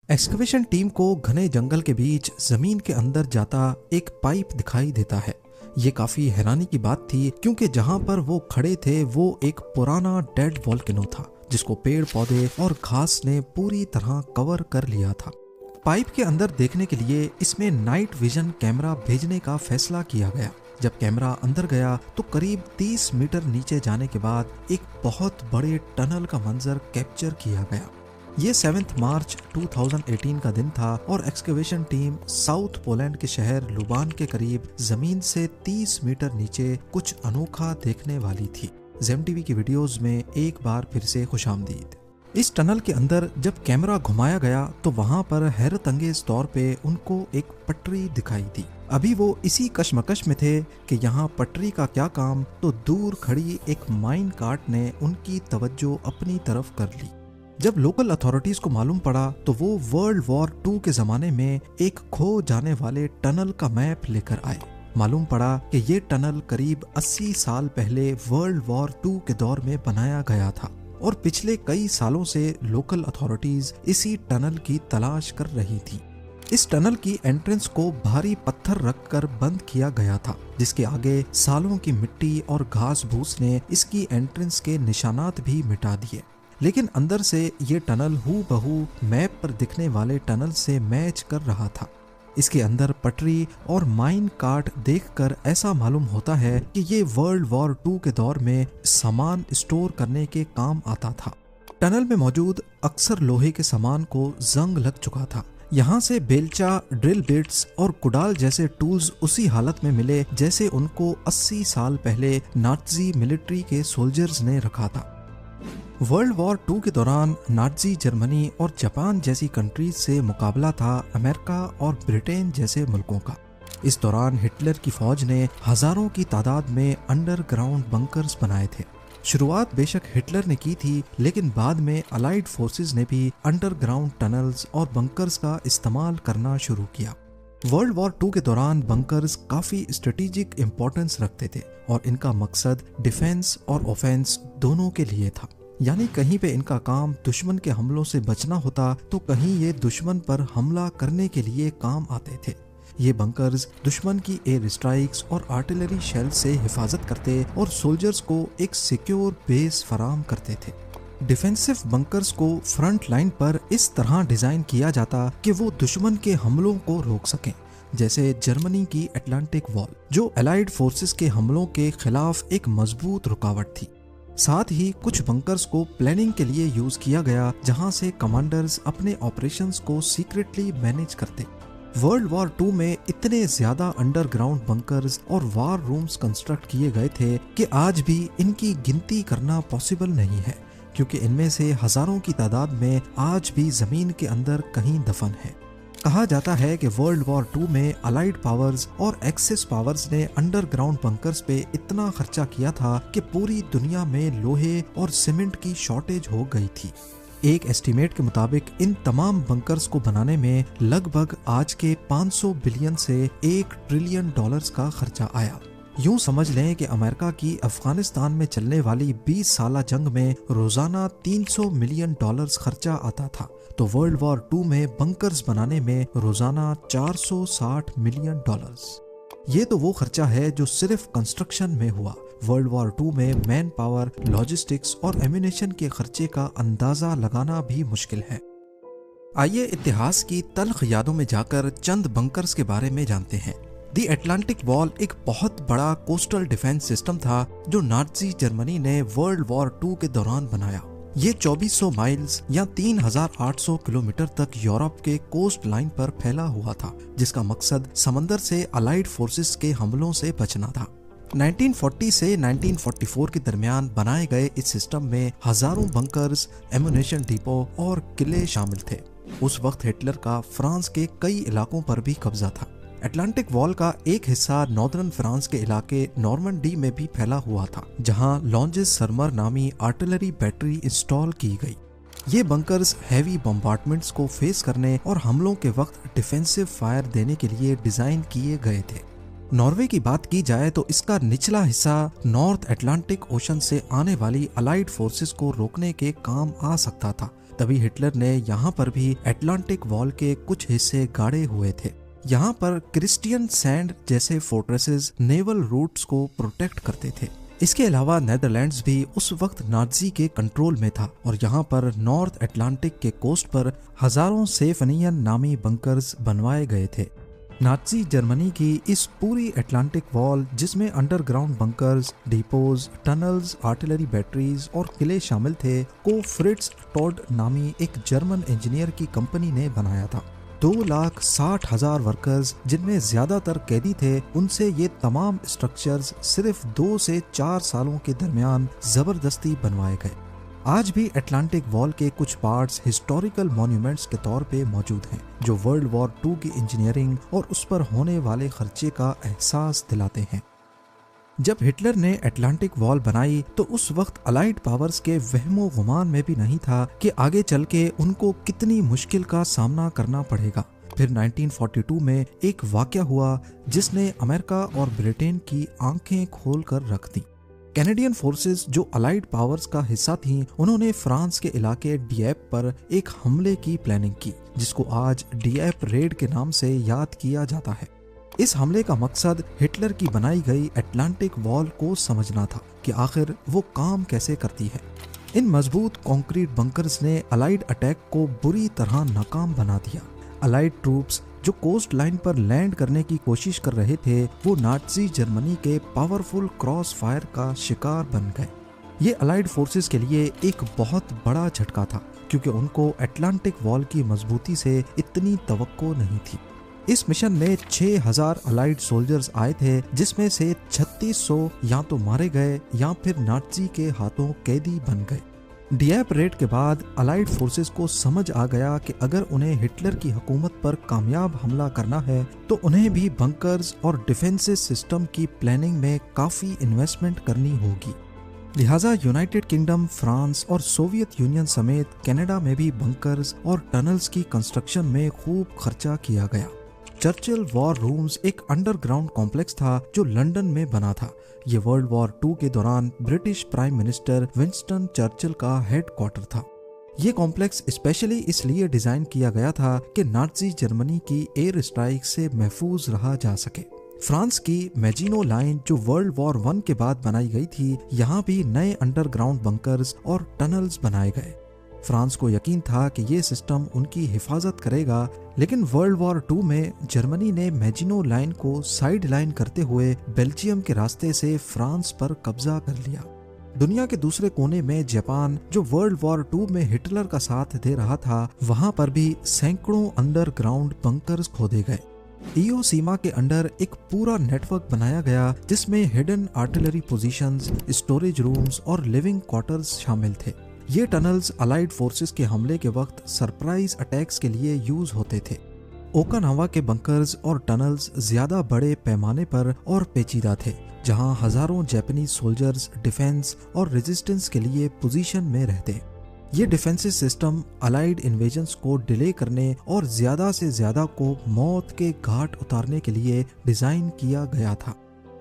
Excavation team को घने जंगल के बीच जमीन के अंदर जाता एक पाइप दिखाई देता है। ये काफी हैरानी की बात थी क्योंकि जहां पर वो खड़े थे वो एक पुराना डेड वोल्केनो था जिसको पेड़ पौधे और घास ने पूरी तरह कवर कर लिया था। पाइप के अंदर देखने के लिए इसमें नाइट विजन कैमरा भेजने का फैसला किया गया। जब कैमरा अंदर गया तो करीब 30 मीटर नीचे जाने के बाद एक बहुत बड़े टनल का मंजर कैप्चर किया गया। ये 7 मार्च 2018 का दिन था और एक्सकवेशन टीम साउथ पोलैंड के शहर लुबान के करीब जमीन से 30 मीटर नीचे कुछ अनोखा देखने वाली थी। जेम टीवी की वीडियोस में एक बार फिर से खुशामदीद। इस टनल के अंदर जब कैमरा घुमाया गया तो वहां पर हैरत अंगेज तौर पे उनको एक पटरी दिखाई दी। अभी वो इसी कश्मकश में थे कि यहाँ पटरी का क्या काम, तो दूर खड़ी एक माइन कार्ट ने उनकी तवज्जो अपनी तरफ कर ली। जब लोकल अथॉरिटीज को मालूम पड़ा तो वो वर्ल्ड वॉर 2 के जमाने में एक खो जाने वाले टनल का मैप लेकर आए। मालूम पड़ा कि ये टनल करीब 80 साल पहले वर्ल्ड वॉर 2 के दौर में बनाया गया था और पिछले कई सालों से लोकल अथॉरिटीज इसी टनल की तलाश कर रही थी। इस टनल की एंट्रेंस को भारी पत्थर रखकर बंद किया गया था, जिसके आगे सालों की मिट्टी और घास भूस ने इसकी एंट्रेंस के निशानात भी मिटा दिए। लेकिन अंदर से ये टनल हूबहू मैप पर दिखने वाले टनल से मैच कर रहा था। इसके अंदर पटरी और माइन कार्ट देखकर ऐसा मालूम होता है कि ये वर्ल्ड वॉर 2 के दौर में सामान स्टोर करने के काम आता था। टनल में मौजूद अक्सर लोहे के सामान को जंग लग चुका था। यहाँ से बेलचा, ड्रिल बिट्स और कुडाल जैसे टूल्स उसी हालत में मिले जैसे उनको 80 साल पहले नाज़ी मिलिट्री के सोल्जर्स ने रखा था। वर्ल्ड वॉर 2 के दौरान नाज़ी जर्मनी और जापान जैसी कंट्रीज से मुकाबला था अमेरिका और ब्रिटेन जैसे मुल्कों का। इस दौरान हिटलर की फौज ने हजारों की तादाद में अंडरग्राउंड बंकर्स बनाए थे। शुरुआत बेशक हिटलर ने की थी, लेकिन बाद में अलाइड फोर्सेस ने भी अंडरग्राउंड टनल्स और बंकर्स का इस्तेमाल करना शुरू किया। वर्ल्ड वॉर 2 के दौरान बंकर्स काफी स्ट्रेटेजिक इंपॉर्टेंस रखते थे और इनका मकसद डिफेंस और ऑफेंस दोनों के लिए था। यानी कहीं पे इनका काम दुश्मन के हमलों से बचना होता तो कहीं ये दुश्मन पर हमला करने के लिए काम आते थे। ये बंकर्स दुश्मन की एयर स्ट्राइक्स और आर्टिलरी शेल से हिफाजत करते और सोल्जर्स को एक सिक्योर बेस फराम करते थे। डिफेंसिव बंकर्स को फ्रंट लाइन पर इस तरह डिजाइन किया जाता कि वो दुश्मन के हमलों को रोक सकें, जैसे जर्मनी की अटलांटिक वॉल, जो अलाइड फोर्सेस के हमलों के खिलाफ एक मजबूत रुकावट थी। साथ ही कुछ बंकर्स को प्लानिंग के लिए यूज किया गया, जहां से कमांडर्स अपने ऑपरेशंस को सीक्रेटली मैनेज करते। वर्ल्ड वॉर 2 में इतने ज्यादा अंडरग्राउंड बंकर्स और वार रूम्स कंस्ट्रक्ट किए गए थे कि आज भी इनकी गिनती करना पॉसिबल नहीं है, क्योंकि इनमें से हजारों की तादाद में आज भी जमीन के अंदर कहीं दफन है। कहा जाता है कि वर्ल्ड वॉर 2 में अलाइड पावर्स और एक्सिस पावर्स ने अंडरग्राउंड बंकर्स पे इतना खर्चा किया था कि पूरी दुनिया में लोहे और सीमेंट की शॉर्टेज हो गई थी। एक एस्टीमेट के मुताबिक इन तमाम बंकर्स को बनाने में लगभग आज के 500 बिलियन से 1 ट्रिलियन डॉलर्स का खर्चा आया। यूं समझ लें कि अमेरिका की अफगानिस्तान में चलने वाली 20 साला जंग में रोजाना 300 मिलियन डॉलर्स खर्चा आता था, तो वर्ल्ड वॉर 2 में बंकर्स बनाने में रोजाना 460 मिलियन डॉलर्स। ये तो वो खर्चा है जो सिर्फ कंस्ट्रक्शन में हुआ। वर्ल्ड वॉर 2 में मैन पावर, लॉजिस्टिक्स और एम्यूनेशन के खर्चे का अंदाजा लगाना भी मुश्किल है। आइए इतिहास की तल्ख यादों में जाकर चंद बंकर्स के बारे में जानते हैं। दी अटलांटिक वॉल एक बहुत बड़ा कोस्टल डिफेंस सिस्टम था जो नाज़ी जर्मनी ने वर्ल्ड वॉर 2 के दौरान बनाया। ये 2400 माइल्स या 3800 किलोमीटर तक यूरोप के कोस्ट लाइन पर फैला हुआ था, जिसका मकसद समंदर से अलाइड फोर्सेस के हमलों से बचना था। 1940 से 1944 के दरमियान बनाए गए इस सिस्टम में हजारों बंकर्स, एम्यूनेशन डिपो और किले शामिल थे। उस वक्त हिटलर का फ्रांस के कई इलाकों पर भी कब्जा था। अटलांटिक वॉल का एक हिस्सा नॉर्दर्न फ्रांस के इलाके नॉर्मंडी में भी फैला हुआ था, जहां लॉन्जेस सरमर नामी आर्टिलरी बैटरी इंस्टॉल की गई। ये बंकर्स हैवी बम्बार्डमेंट्स को फेस करने और हमलों के वक्त डिफेंसिव फायर देने के लिए डिजाइन किए गए थे। नॉर्वे की बात की जाए तो इसका निचला हिस्सा नॉर्थ अटलांटिक ओशन से आने वाली अलाइड फोर्सेस को रोकने के काम आ सकता था। द तभी हिटलर ने यहाँ पर भी अटलांटिक वॉल के कुछ हिस्से गाड़े हुए थे। यहाँ पर क्रिस्टियन सैंड जैसे फोर्ट्रेसेस नेवल रूट्स को प्रोटेक्ट करते थे। इसके अलावा नेदरलैंड्स भी उस वक्त नाजी के कंट्रोल में था और यहाँ पर नॉर्थ अटलांटिक के कोस्ट पर हजारों सेफनियन नामी बंकर्स बनवाए गए थे। नाजी जर्मनी की इस पूरी अटलांटिक वॉल, जिसमें underground bunkers, depots, tunnels, artillery batteries और किले शामिल थे, को फ्रिट्ज टॉड नामी एक जर्मन इंजीनियर की कंपनी ने बनाया था। 2,60,000 वर्कर्स, जिनमें ज्यादातर कैदी थे, उनसे ये तमाम स्ट्रक्चर्स सिर्फ 2 से 4 सालों के दरमियान जबरदस्ती बनवाए गए। आज भी अटलांटिक वॉल के कुछ पार्ट्स हिस्टोरिकल मॉन्यूमेंट्स के तौर पे मौजूद हैं, जो वर्ल्ड वॉर 2 की इंजीनियरिंग और उस पर होने वाले खर्चे का एहसास दिलाते हैं। जब हिटलर ने अटलांटिक वॉल बनाई तो उस वक्त अलाइड पावर्स के वहमो गुमान में भी नहीं था कि आगे चल के उनको कितनी मुश्किल का सामना करना पड़ेगा। फिर 1942 में एक वाकया हुआ जिसने अमेरिका और ब्रिटेन की आंखें खोल कर रख दी। कैनेडियन फोर्सेस, जो अलाइड पावर्स का हिस्सा थीं, उन्होंने फ्रांस के इलाके डिएप पर एक हमले की प्लानिंग की, जिसको आज डिएप रेड के नाम से याद किया जाता है। इस हमले का मकसद हिटलर की बनाई गई अटलांटिक वॉल को समझना था कि आखिर वो काम कैसे करती है। इन मजबूत कंक्रीट बंकर्स ने अलाइड अटैक को बुरी तरह नाकाम बना दिया। अलाइड ट्रूप्स जो कोस्ट लाइन पर लैंड करने की कोशिश कर रहे थे, वो नाजी जर्मनी के पावरफुल क्रॉस फायर का शिकार बन गए। ये अलाइड फोर्सेस के लिए एक बहुत बड़ा झटका था, क्योंकि उनको अटलांटिक वॉल की मजबूती से इतनी तवक्को नहीं थी। इस मिशन में 6,000 अलाइड सोल्जर्स आए थे, जिसमें से 3600 या तो मारे गए या फिर नाजी के हाथों कैदी बन गए। डिएप रेड के बाद अलाइड फोर्सेस को समझ आ गया कि अगर उन्हें हिटलर की हुकूमत पर कामयाब हमला करना है तो उन्हें भी बंकर्स और डिफेंसिव सिस्टम की प्लानिंग में काफी इन्वेस्टमेंट करनी होगी। लिहाजा यूनाइटेड किंगडम, फ्रांस और सोवियत यूनियन समेत कनाडा में भी बंकर्स और टनल्स की कंस्ट्रक्शन में खूब खर्चा किया गया। चर्चिल वॉर रूम्स एक अंडरग्राउंड कॉम्प्लेक्स था जो लंदन में बना था। ये वर्ल्ड वॉर 2 के दौरान British prime minister Winston Churchill का हेडक्वार्टर था। ये कॉम्प्लेक्स स्पेशली इसलिए डिजाइन किया गया था कि नाजी जर्मनी की एयर स्ट्राइक से महफूज रहा जा सके। फ्रांस की मैजिनो लाइन, जो वर्ल्ड वॉर 1 के बाद बनाई गई थी, यहाँ भी नए अंडरग्राउंड बंकर्स और टनल्स बनाए गए। फ्रांस को यकीन था कि ये सिस्टम उनकी हिफाजत करेगा, लेकिन वर्ल्ड वॉर 2 में जर्मनी ने मैजिनो लाइन को साइड लाइन करते हुए बेल्जियम के रास्ते से फ्रांस पर कब्जा कर लिया। दुनिया के दूसरे कोने में जापान, जो वर्ल्ड वॉर 2 में हिटलर का साथ दे रहा था, वहां पर भी सैकड़ों अंडरग्राउंड बंकर्स खोदे गए। ईओ सीमा के अंडर एक पूरा नेटवर्क बनाया गया, जिसमें hidden artillery positions, storage rooms और लिविंग क्वार्टर्स शामिल थे। ये टनल्स अलाइड फोर्सेस के हमले के वक्त सरप्राइज अटैक्स के लिए यूज होते थे। ओकानावा के बंकर्स और टनल्स ज्यादा बड़े पैमाने पर और पेचीदा थे, जहां हजारों जापानीज सोल्जर्स डिफेंस और रेजिस्टेंस के लिए पोजीशन में रहते। ये डिफेंसिव सिस्टम अलाइड इन्वेजन्स को डिले करने और ज्यादा से ज्यादा को मौत के घाट उतारने के लिए डिजाइन किया गया था।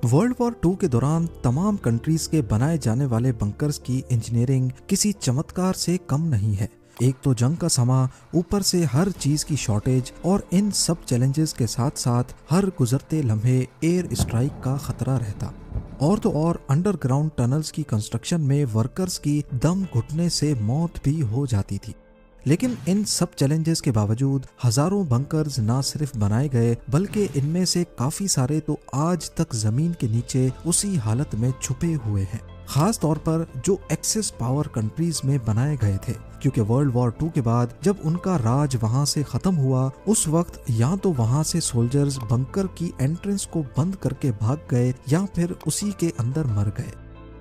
वर्ल्ड वॉर 2 के दौरान तमाम कंट्रीज के बनाए जाने वाले बंकर्स की इंजीनियरिंग किसी चमत्कार से कम नहीं है। एक तो जंग का समा, ऊपर से हर चीज की शॉर्टेज, और इन सब चैलेंजेस के साथ साथ हर गुजरते लम्हे एयर स्ट्राइक का खतरा रहता। और तो और अंडरग्राउंड टनल्स की कंस्ट्रक्शन में वर्कर्स की दम घुटने से मौत भी हो जाती थी। लेकिन इन सब चैलेंजेस के बावजूद हजारों बंकर्स ना सिर्फ बनाए गए, बल्कि इनमें से काफी सारे तो आज तक जमीन के नीचे उसी हालत में छुपे हुए हैं, खास तौर पर जो एक्सेस पावर कंट्रीज में बनाए गए थे, क्योंकि वर्ल्ड वॉर 2 के बाद जब उनका राज वहां से खत्म हुआ, उस वक्त या तो वहां से सोल्जर्स बंकर की एंट्रेंस को बंद करके भाग गए या फिर उसी के अंदर मर गए।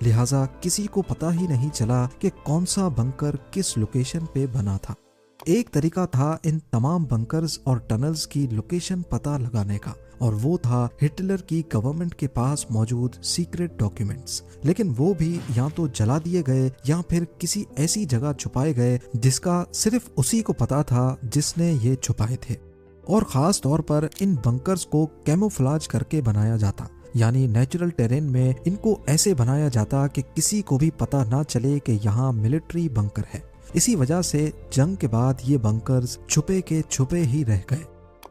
लिहाजा किसी को पता ही नहीं चला कि कौन सा बंकर किस लोकेशन पे बना था। एक तरीका था इन तमाम बंकर्स और टनल्स की लोकेशन पता लगाने का, और वो था हिटलर की गवर्नमेंट के पास मौजूद सीक्रेट डॉक्यूमेंट्स। लेकिन वो भी या तो जला दिए गए या फिर किसी ऐसी जगह छुपाए गए जिसका सिर्फ उसी को पता था जिसने ये छुपाए थे। और खास तौर पर इन बंकर्स को कैमोफ्लाज करके बनाया जाता, यानी नेचुरल टेरेन में इनको ऐसे बनाया जाता कि किसी को भी पता ना चले कि यहाँ मिलिट्री बंकर है। इसी वजह से जंग के बाद ये बंकर्स छुपे के छुपे ही रह गए।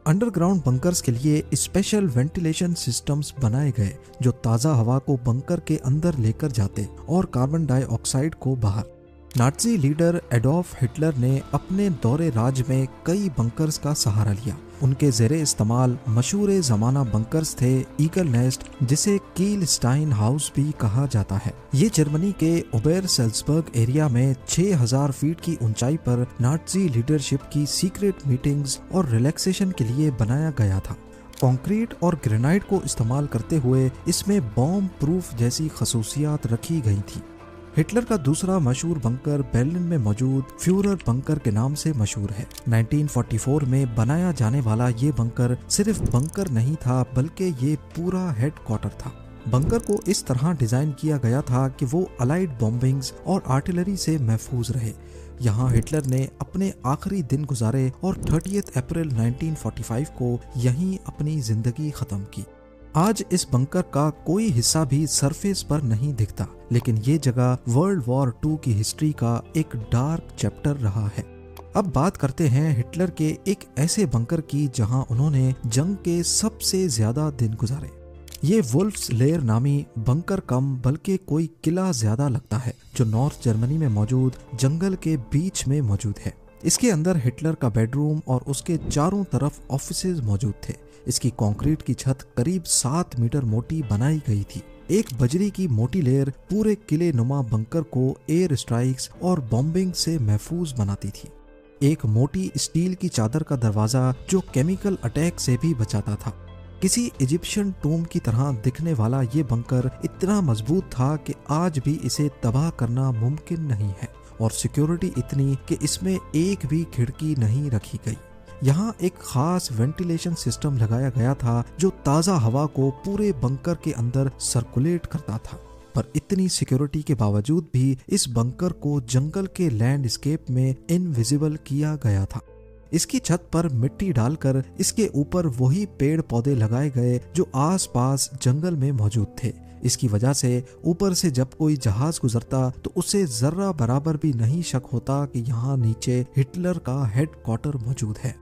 अंडरग्राउंड बंकर्स के लिए स्पेशल वेंटिलेशन सिस्टम्स बनाए गए जो ताज़ा हवा को बंकर के अंदर लेकर जाते और कार्बन डाइऑक्साइड को बाहर। नाज़ी लीडर एडोल्फ हिटलर ने अपने दौरे राज में कई बंकर्स का सहारा लिया। उनके ज़ेरे इस्तेमाल मशहूर ज़माना बंकर्स थे ईगल नेस्ट, जिसे कील स्टाइन हाउस भी कहा जाता है। ये जर्मनी के ओबेर सेल्सबर्ग एरिया में 6000 फीट की ऊंचाई पर नाज़ी लीडरशिप की सीक्रेट मीटिंग्स और रिलैक्सेशन के लिए बनाया गया था। कंक्रीट और ग्रेनाइट को इस्तेमाल करते हुए इसमें बॉम्ब प्रूफ जैसी खसूसियात रखी गई थी। हिटलर का दूसरा मशहूर बंकर बर्लिन में मौजूद फ्यूरर बंकर के नाम से मशहूर है। 1944 में बनाया जाने वाला ये बंकर सिर्फ बंकर नहीं था बल्कि ये पूरा हेडक्वार्टर था। बंकर को इस तरह डिजाइन किया गया था कि वो अलाइड बॉम्बिंग्स और आर्टिलरी से महफूज रहे। यहाँ हिटलर ने अपने आखिरी दिन गुजारे और 30 अप्रैल 1945 को यहीं अपनी जिंदगी खत्म की। आज इस बंकर का कोई हिस्सा भी सरफेस पर नहीं दिखता, लेकिन ये जगह वर्ल्ड वॉर 2 की हिस्ट्री का एक डार्क चैप्टर रहा है। अब बात करते हैं हिटलर के एक ऐसे बंकर की जहां उन्होंने जंग के सबसे ज्यादा दिन गुजारे। ये वुल्फ्स लेयर नामी बंकर कम बल्कि कोई किला ज्यादा लगता है जो नॉर्थ जर्मनी में मौजूद जंगल के बीच में मौजूद है। इसके अंदर हिटलर का बेडरूम और उसके चारों तरफ ऑफिसेज मौजूद थे। इसकी कंक्रीट की छत करीब 7 मीटर मोटी बनाई गई थी। एक बजरी की मोटी लेयर पूरे किले नुमा बंकर को एयर स्ट्राइक्स और बॉम्बिंग से महफूज बनाती थी। एक मोटी स्टील की चादर का दरवाजा जो केमिकल अटैक से भी बचाता था। किसी इजिप्शियन टूम की तरह दिखने वाला ये बंकर इतना मजबूत था कि आज भी इसे तबाह करना मुमकिन नहीं है, और सिक्योरिटी इतनी कि इसमें एक भी खिड़की नहीं रखी गई। यहाँ एक खास वेंटिलेशन सिस्टम लगाया गया था जो ताज़ा हवा को पूरे बंकर के अंदर सर्कुलेट करता था। पर इतनी सिक्योरिटी के बावजूद भी इस बंकर को जंगल के लैंडस्केप में इनविजिबल किया गया था। इसकी छत पर मिट्टी डालकर इसके ऊपर वही पेड़ पौधे लगाए गए जो आसपास जंगल में मौजूद थे। इसकी वजह से यूपर से जब कोई जहाज गुजरता तो उसे जर्रा बराबर भी नहीं शक होता कि यहाँ नीचे हिटलर का हेडक्वार्टर मौजूद है।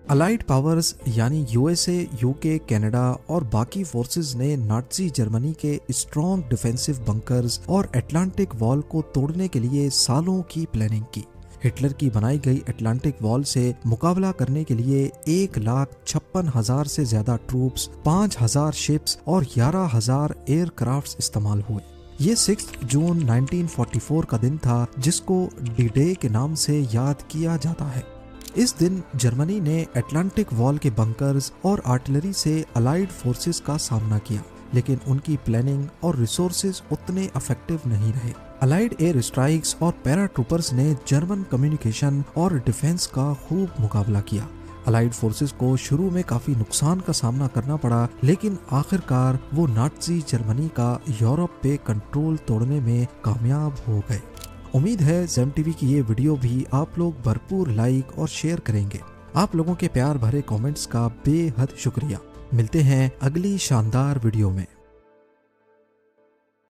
अलाइड पावर्स यानी यूएसए, यूके, कनाडा और बाकी फोर्सेस ने नाज़ी जर्मनी के स्ट्रॉन्ग डिफेंसिव बंकर्स और अटलांटिक वॉल को तोड़ने के लिए सालों की प्लानिंग की। हिटलर की बनाई गई अटलांटिक वॉल से मुकाबला करने के लिए 1,56,000 से ज्यादा ट्रूप्स, 5,000 शिप्स और 11,000 एयरक्राफ्ट्स इस्तेमाल हुए। ये 6 जून 1944 का दिन था जिसको डी डे के नाम से याद किया जाता है। इस दिन जर्मनी ने अटलांटिक वॉल के बंकर्स और आर्टिलरी से अलाइड फोर्सेस का सामना किया, लेकिन उनकी प्लानिंग और रिसोर्सेज उतने इफेक्टिव नहीं रहे। अलाइड एयर स्ट्राइक्स और पैराट्रूपर्स ने जर्मन कम्युनिकेशन और डिफेंस का खूब मुकाबला किया। अलाइड फोर्सेस को शुरू में काफी नुकसान का सामना करना पड़ा, लेकिन आखिरकार वो नाज़ी जर्मनी का यूरोप पे कंट्रोल तोड़ने में कामयाब हो गए। उम्मीद है ज़ेम टीवी की ये वीडियो भी आप लोग भरपूर लाइक और शेयर करेंगे। आप लोगों के प्यार भरे कमेंट्स का बेहद शुक्रिया। मिलते हैं अगली शानदार वीडियो में।